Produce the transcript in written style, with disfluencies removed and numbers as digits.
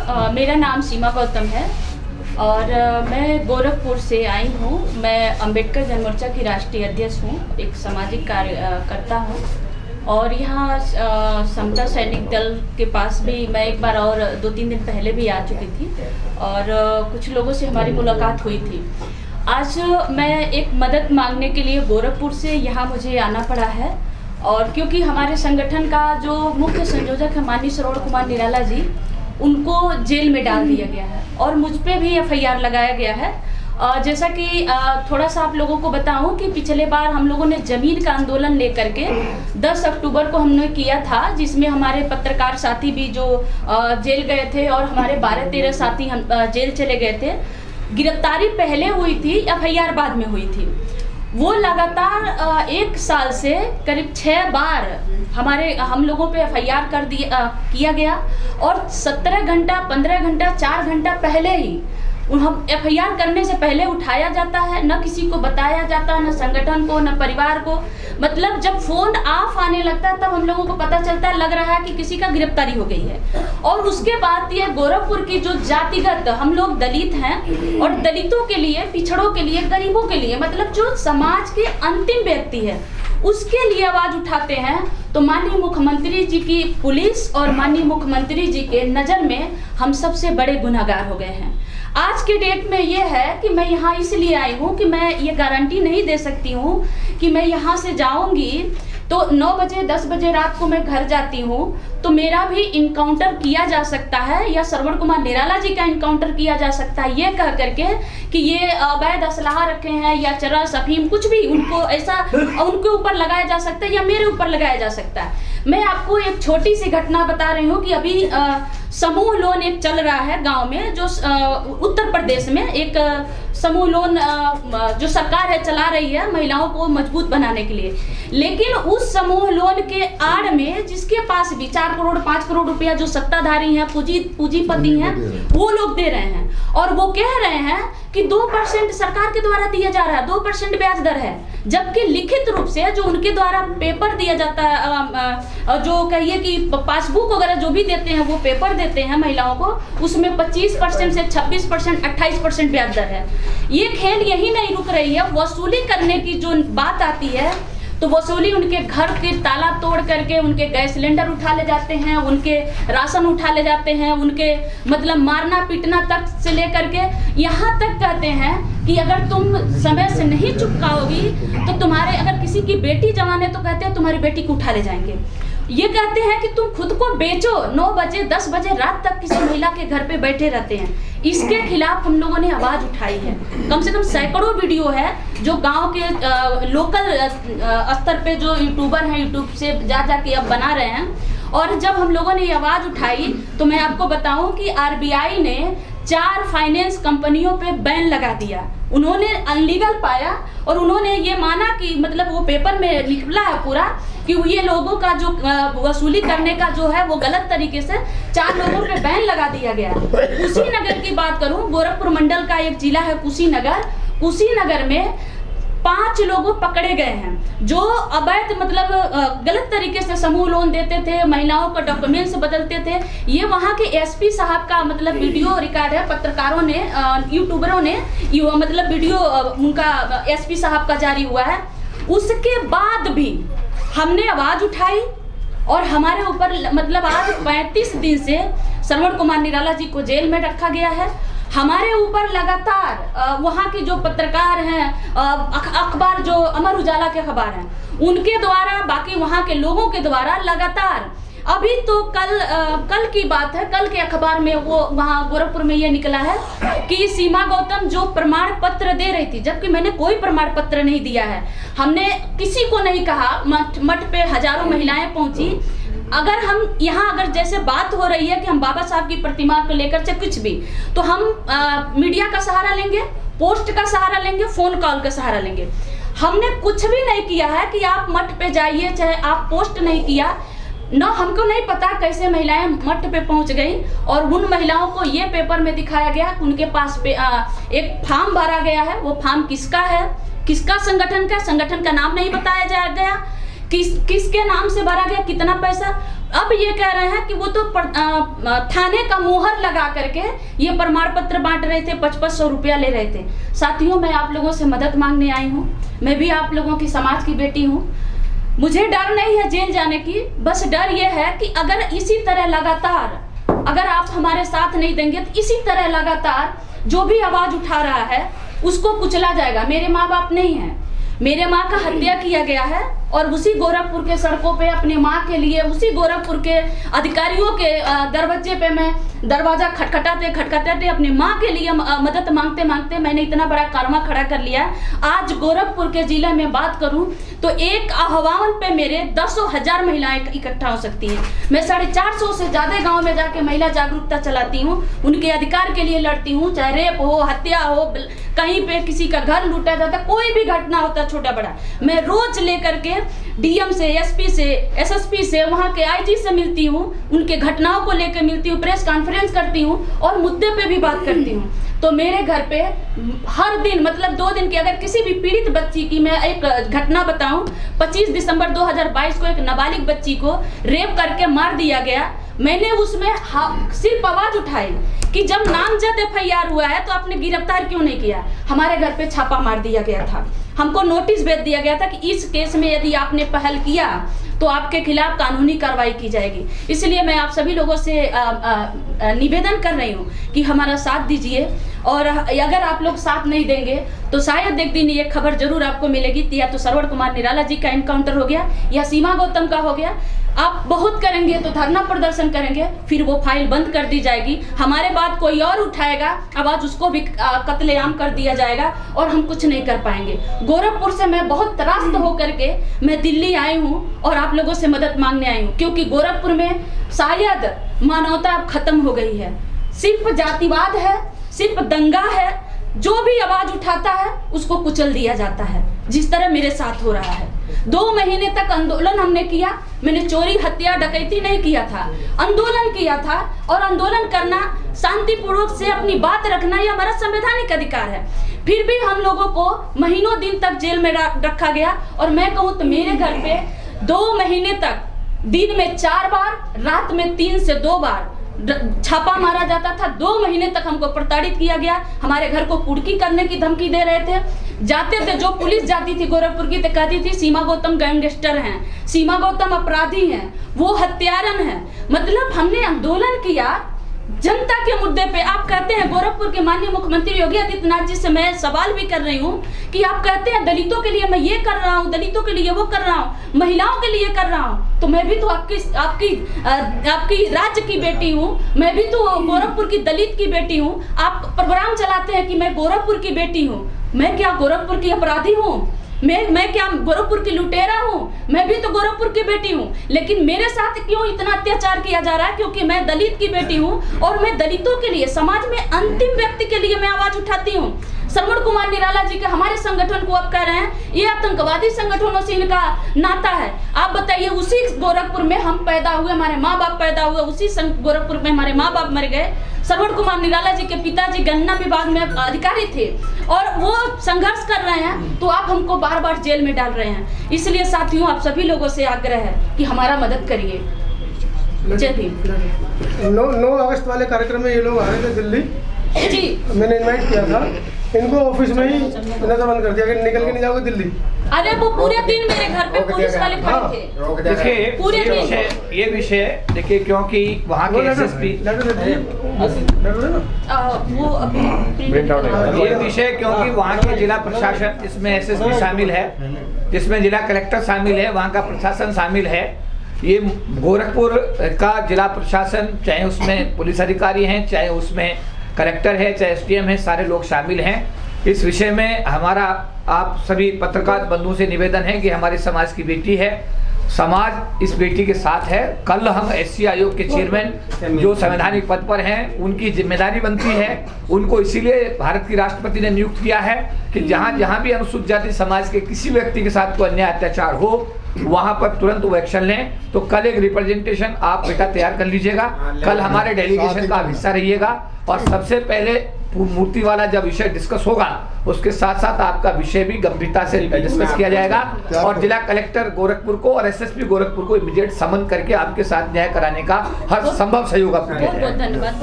मेरा नाम सीमा गौतम है और मैं गोरखपुर से आई हूँ। मैं अंबेडकर जन मोर्चा की राष्ट्रीय अध्यक्ष हूँ, एक सामाजिक कार्यकर्ता हूँ और यहाँ समता सैनिक दल के पास भी मैं एक बार और 2-3 दिन पहले भी आ चुकी थी और कुछ लोगों से हमारी मुलाकात हुई थी। आज मैं एक मदद मांगने के लिए गोरखपुर से यहाँ मुझे आना पड़ा है और क्योंकि हमारे संगठन का जो मुख्य संयोजक है माननीय श्रवण कुमार निराला जी, उनको जेल में डाल दिया गया है और मुझ पे भी एफआईआर लगाया गया है। जैसा कि थोड़ा सा आप लोगों को बताऊं कि पिछले बार हम लोगों ने जमीन का आंदोलन लेकर के 10 अक्टूबर को हमने किया था, जिसमें हमारे पत्रकार साथी भी जो जेल गए थे और हमारे 12-13 साथी हम जेल चले गए थे। गिरफ्तारी पहले हुई थी, एफआईआर बाद में हुई थी। वो लगातार 1 साल से करीब 6 बार हम लोगों पे एफआईआर किया गया और 17 घंटा 15 घंटा 4 घंटा पहले ही हम एफआईआर करने से पहले उठाया जाता है, न किसी को बताया जाता है, न संगठन को, न परिवार को। मतलब जब फोन ऑफ आने लगता है तब हम लोगों को पता चलता है, लग रहा है कि किसी का गिरफ्तारी हो गई है। और उसके बाद ये गोरखपुर की जो जातिगत, हम लोग दलित हैं और दलितों के लिए, पिछड़ों के लिए, गरीबों के लिए, मतलब जो समाज के अंतिम व्यक्ति है उसके लिए आवाज उठाते हैं, तो माननीय मुख्यमंत्री जी की पुलिस और माननीय मुख्यमंत्री जी के नज़र में हम सबसे बड़े गुनहगार हो गए हैं। आज के डेट में ये है कि मैं यहाँ इसलिए आई हूँ कि मैं ये गारंटी नहीं दे सकती हूँ कि मैं यहाँ से जाऊँगी तो 9 बजे 10 बजे रात को मैं घर जाती हूँ तो मेरा भी इनकाउंटर किया जा सकता है या श्रवण कुमार निराला जी का इनकाउंटर किया जा सकता है, ये कह करके कि ये अवैध असलाहा रखे हैं या चरस अफीम कुछ भी उनको ऐसा उनके ऊपर लगाया जा सकता है या मेरे ऊपर लगाया जा सकता है। मैं आपको एक छोटी सी घटना बता रही हूँ कि अभी समूह लोन एक चल रहा है गांव में, जो उत्तर प्रदेश में एक समूह लोन जो सरकार है चला रही है महिलाओं को मजबूत बनाने के लिए। लेकिन उस समूह लोन के आड़ में जिसके पास भी 4 करोड़ 5 करोड़ रुपया जो सत्ताधारी हैं, पूंजीपति हैं, वो लोग दे रहे हैं और वो कह रहे हैं कि 2% सरकार के द्वारा दिया जा रहा है, 2% ब्याज दर है, जबकि लिखित रूप से जो उनके द्वारा पेपर दिया जाता है, जो कहिए कि पासबुक वगैरह जो भी देते हैं वो पेपर देते हैं महिलाओं को, उसमें 25% से 26% 28% ब्याज दर है। ये खेल यही नहीं रुक रही है, वसूली करने की जो बात आती है तो वसूली उनके घर के ताला तोड़ करके उनके गैस सिलेंडर उठा ले जाते हैं, उनके राशन उठा ले जाते हैं, उनके मतलब मारना पीटना तक से लेकर के यहाँ तक कहते हैं कि अगर तुम समय से नहीं चुकाओगी तो तुम्हारे, अगर किसी की बेटी जवान है तो कहते हैं तुम्हारी बेटी को उठा ले जाएंगे। ये कहते हैं कि तुम खुद को बेचो, 9 बजे 10 बजे रात तक किसी महिला के घर पे बैठे रहते हैं। इसके खिलाफ हम लोगों ने आवाज उठाई है। कम से कम सैकड़ों वीडियो है जो गांव के लोकल स्तर पे जो यूट्यूबर हैं, यूट्यूब से जा के अब बना रहे हैं। और जब हम लोगों ने ये आवाज उठाई तो मैं आपको बताऊं कि आरबीआई ने 4 फाइनेंस कंपनियों पे बैन लगा दिया। उन्होंने अनलीगल पाया और उन्होंने ये माना कि मतलब वो पेपर में निकला है पूरा कि ये लोगों का जो वसूली करने का जो है वो गलत तरीके से 4 लोगों पे बैन लगा दिया गया। कुशीनगर की बात करूं, गोरखपुर मंडल का एक जिला है कुशीनगर में 5 लोगों पकड़े गए हैं जो अवैध मतलब गलत तरीके से समूह लोन देते थे, महिलाओं का डॉक्यूमेंट्स बदलते थे। ये वहाँ के एसपी साहब का मतलब वीडियो रिकॉर्ड है, पत्रकारों ने, यूट्यूबरों ने मतलब वीडियो उनका एसपी साहब का जारी हुआ है। उसके बाद भी हमने आवाज उठाई और हमारे ऊपर मतलब आज 35 दिन से श्रवण कुमार निराला जी को जेल में रखा गया है। हमारे ऊपर लगातार वहाँ के जो पत्रकार हैं, अखबार जो अमर उजाला के अखबार हैं, उनके द्वारा, बाकी वहाँ के लोगों के द्वारा लगातार, अभी तो कल की बात है, कल के अखबार में वो वहाँ गोरखपुर में ये निकला है कि सीमा गौतम जो प्रमाण पत्र दे रही थी, जबकि मैंने कोई प्रमाण पत्र नहीं दिया है। हमने किसी को नहीं कहा, मठ पे हजारों महिलाएं पहुंची। अगर हम यहाँ अगर जैसे बात हो रही है कि हम बाबा साहब की प्रतिमा को लेकर चाहे कुछ भी, तो हम मीडिया का सहारा लेंगे, पोस्ट का सहारा लेंगे, फोन कॉल का सहारा लेंगे। हमने कुछ भी नहीं किया है कि आप मठ पे जाइए, चाहे आप पोस्ट नहीं किया न, हमको नहीं पता कैसे महिलाएं मठ पे पहुंच गई। और उन महिलाओं को ये पेपर में दिखाया गया कि उनके पास एक फॉर्म भरा गया है। वो फॉर्म किसका है, किसका संगठन का नाम नहीं बताया गया, किसके नाम से भरा गया, कितना पैसा, अब ये कह रहे हैं कि वो तो थाने का मुहर लगा करके ये प्रमाण पत्र बांट रहे थे, 5500 रुपया ले रहे थे। साथियों, मैं आप लोगों से मदद मांगने आई हूँ। मैं भी आप लोगों की समाज की बेटी हूँ। मुझे डर नहीं है जेल जाने की, बस डर ये है कि अगर इसी तरह लगातार अगर आप हमारे साथ नहीं देंगे तो इसी तरह लगातार जो भी आवाज उठा रहा है उसको कुचला जाएगा। मेरे माँ बाप नहीं है, मेरे माँ का हत्या किया गया है और उसी गोरखपुर के सड़कों पे अपने माँ के लिए, उसी गोरखपुर के अधिकारियों के दरवाजे पे मैं दरवाजा खटखटाते अपनी माँ के लिए मदद मांगते मांगते मैंने इतना बड़ा कारवा खड़ा कर लिया। आज गोरखपुर के जिले में बात करूं तो एक आह्वान पे मेरे 10,000 महिलाएं इकट्ठा हो सकती हैं। मैं 450 से ज्यादा गाँव में जाके महिला जागरूकता चलाती हूँ, उनके अधिकार के लिए लड़ती हूँ। चाहे रेप हो, हत्या हो, कहीं पे किसी का घर लूटा जाता, कोई भी घटना होता छोटा बड़ा, मैं रोज लेकर के डीएम से, एसपी से, एसएसपी से, वहाँ के आईजी से मिलती हूँ, उनके घटनाओं को लेकर मिलती हूँ, प्रेस कॉन्फ्रेंस करती हूँ और मुद्दे पे भी बात करती हूँ। तो मेरे घर पे हर दिन, मतलब 2 दिन की, अगर किसी भी पीड़ित बच्ची की मैं एक घटना बताऊं, 25 दिसंबर 2022 को एक नाबालिग बच्ची को रेप करके मार दिया गया। मैंने उसमें सिर्फ आवाज उठाई कि जब नामजद FIR हुआ है तो आपने गिरफ्तार क्यों नहीं किया। हमारे घर पे छापा मार दिया गया था, हमको नोटिस भेज दिया गया था कि इस केस में यदि आपने पहल किया तो आपके खिलाफ कानूनी कार्रवाई की जाएगी। इसलिए मैं आप सभी लोगों से निवेदन कर रही हूँ कि हमारा साथ दीजिए, और अगर आप लोग साथ नहीं देंगे तो शायद एक दिन ये खबर जरूर आपको मिलेगी, या तो श्रवण कुमार निराला जी का एनकाउंटर हो गया या सीमा गौतम का हो गया। आप बहुत करेंगे तो धरना प्रदर्शन करेंगे, फिर वो फाइल बंद कर दी जाएगी। हमारे बाद कोई और उठाएगा आवाज, उसको भी कत्लेआम कर दिया जाएगा और हम कुछ नहीं कर पाएंगे। गोरखपुर से मैं बहुत त्रास्त होकर के मैं दिल्ली आई हूँ और आप लोगों से मदद मांगने आई हूँ, क्योंकि गोरखपुर में शायद मानवता अब खत्म हो गई है। सिर्फ जातिवाद है, सिर्फ दंगा है, जो भी आवाज उठाता है उसको कुचल दिया जाता है, जिस तरह मेरे साथ हो रहा है। 2 महीने तक आंदोलन हमने किया, मैंने चोरी, हत्या, डकैती नहीं किया था, आंदोलन किया था। और आंदोलन करना, शांतिपूर्वक से अपनी बात रखना, ये हमारा संवैधानिक अधिकार है। फिर भी हम लोगों को महीनों दिन तक जेल में रखा गया। और मैं कहूँ तो मेरे घर पे 2 महीने तक दिन में 4 बार, रात में 3 से 2 बार छापा मारा जाता था। 2 महीने तक हमको प्रताड़ित किया गया। हमारे घर को कुर्की करने की धमकी दे रहे थे। जाते थे, जो पुलिस जाती थी गोरखपुर की तो कहती थी सीमा गौतम गैंगस्टर हैं, सीमा गौतम अपराधी हैं, वो हत्यारन हैं। मतलब हमने आंदोलन किया जनता के मुद्दे पे। आप कहते हैं, गोरखपुर के माननीय मुख्यमंत्री योगी आदित्यनाथ जी से मैं सवाल भी कर रही हूँ कि आप कहते हैं दलितों के लिए मैं ये कर रहा हूँ, दलितों के लिए वो कर रहा हूँ, महिलाओं के लिए कर रहा हूँ, तो मैं भी तो आपकी राज्य की बेटी हूँ, मैं भी तो गोरखपुर की दलित की बेटी हूँ। आप प्रोग्राम चलाते हैं कि मैं गोरखपुर की बेटी हूँ। मैं क्या गोरखपुर की अपराधी हूँ? मैं क्या गोरखपुर की लुटेरा हूँ? मैं भी तो गोरखपुर की बेटी हूँ। लेकिन मेरे साथ क्यों इतना अत्याचार किया जा रहा है? क्योंकि मैं दलित की बेटी हूँ और मैं दलितों के लिए, समाज में अंतिम व्यक्ति के लिए मैं आवाज उठाती हूँ। श्रवण कुमार निराला जी के हमारे संगठन को आप कह रहे हैं ये आतंकवादी संगठनों से इनका नाता है। आप बताइए, उसी गोरखपुर में हम पैदा हुए, हमारे माँ बाप पैदा हुए, उसी गोरखपुर में हमारे माँ बाप मर गए। श्रवण कुमार निराला जी के पिताजी गन्ना विभाग में अधिकारी थे और वो संघर्ष कर रहे हैं, तो आप हमको बार बार जेल में डाल रहे हैं। इसलिए साथियों, आप सभी लोगों से आग्रह है कि हमारा मदद करिए। जय भीम। 9 अगस्त वाले कार्यक्रम में ये लोग आ रहे थे दिल्ली जी, मैंने इनवाइट किया था, इनको ऑफिस में ही नजरबंद कर दिया कि निकल के नहीं जाओगे दिल्ली। अरे वो पूरे दिन मेरे घर पे पुलिस वाले खड़े थे। देखिए पूरे ये विषय देखिए, क्योंकि वहाँ के एसएसपी ये विषय, क्योंकि वहाँ के जिला प्रशासन, इसमें एसएसपी शामिल है, जिसमें जिला कलेक्टर शामिल है, वहाँ का प्रशासन शामिल है। ये गोरखपुर का जिला प्रशासन, चाहे उसमें पुलिस अधिकारी हैं, चाहे उसमें कलेक्टर है, चाहे एसडीएम है, सारे लोग शामिल हैं। इस विषय में हमारा आप सभी पत्रकार बंधुओं से निवेदन है कि हमारे समाज की बेटी है, समाज इस बेटी के साथ है। कल हम एससी आयोग के चेयरमैन जो संवैधानिक पद पर हैं, उनकी जिम्मेदारी बनती है, उनको इसीलिए भारत की राष्ट्रपति ने नियुक्त किया है कि जहाँ भी अनुसूचित जाति समाज के किसी व्यक्ति के साथ कोई अन्याय अत्याचार हो, वहां पर तुरंत वो एक्शन लें। तो कल एक रिप्रेजेंटेशन आप बेटा तैयार कर लीजिएगा, कल हमारे डेलीगेशन का हिस्सा रहिएगा और सबसे पहले मूर्ति वाला जब विषय डिस्कस होगा उसके साथ साथ आपका विषय भी गंभीरता से डिस्कस किया जाएगा और जिला कलेक्टर गोरखपुर को और एसएसपी गोरखपुर को इमीडिएट समन करके आपके साथ न्याय कराने का हर संभव सहयोग आपको दिया जाएगा। बहुत धन्यवाद।